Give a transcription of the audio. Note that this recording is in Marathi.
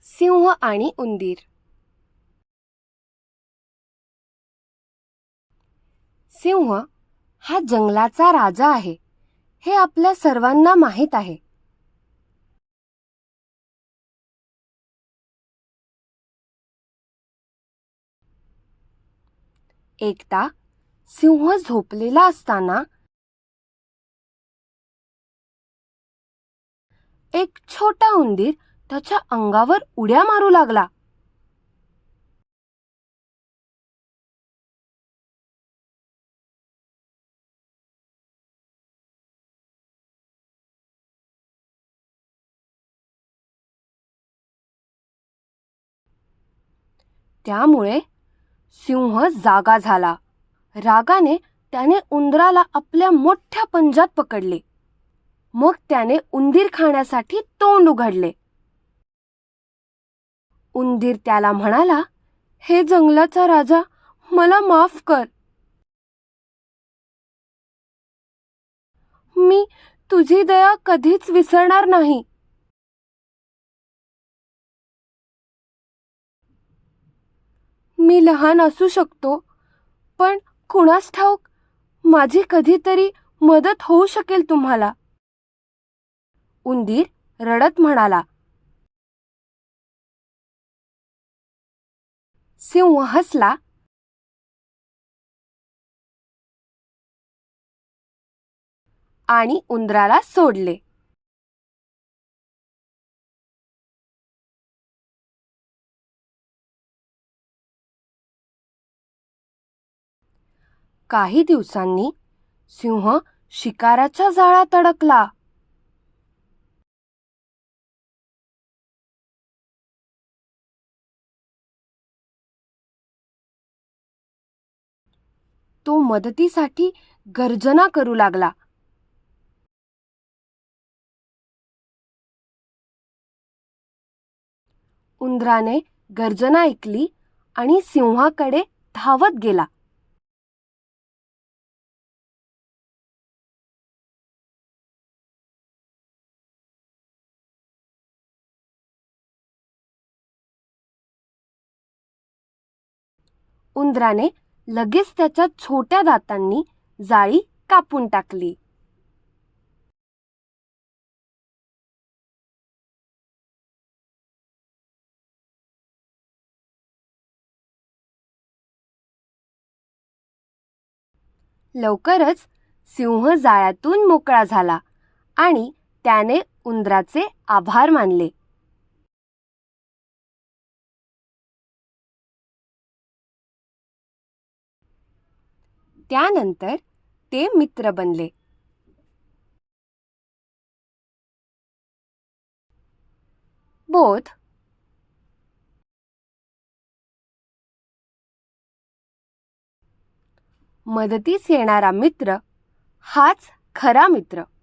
सिंह आणि उंदीर. सिंह हा जंगलाचा राजा आहे हे आपल्या सर्वांना माहीत आहे. एकदा सिंह झोपलेला असताना एक छोटा उंदीर त्याच्या अंगावर उड्या मारू लागला. त्यामुळे सिंह जागा झाला. रागाने त्याने उंदराला आपल्या मोठ्या पंजात पकडले. मग त्याने उंदीर खाण्यासाठी तोंड उघडले. उंदीर त्याला म्हणाला, "हे जंगलाचा राजा, मला माफ कर. मी तुझी दया कधीच विसरणार नाही." मी लहान असू शकतो, पण कुणास ठाऊक माझी कधीतरी मदत होऊ शकेल तुम्हाला. उंदीर रडत म्हणाला. सिंह हसला आणि उंदराला सोडले. काही दिवसांनी सिंह शिकाराच्या जाळ्यात अडकला. तो मदतीसाठी गर्जना करू लागला. उंदराने गर्जना ऐकली आणि सिंहाकडे धावत गेला. उंदराने लगेच त्याच्या छोट्या दातांनी जाळी कापून टाकली. लवकरच सिंह जाळ्यातून मोकळा झाला आणि त्याने उंदराचे आभार मानले. त्यानंतर ते मित्र बनले. बोध. मदतीस येणारा मित्र हाच खरा मित्र.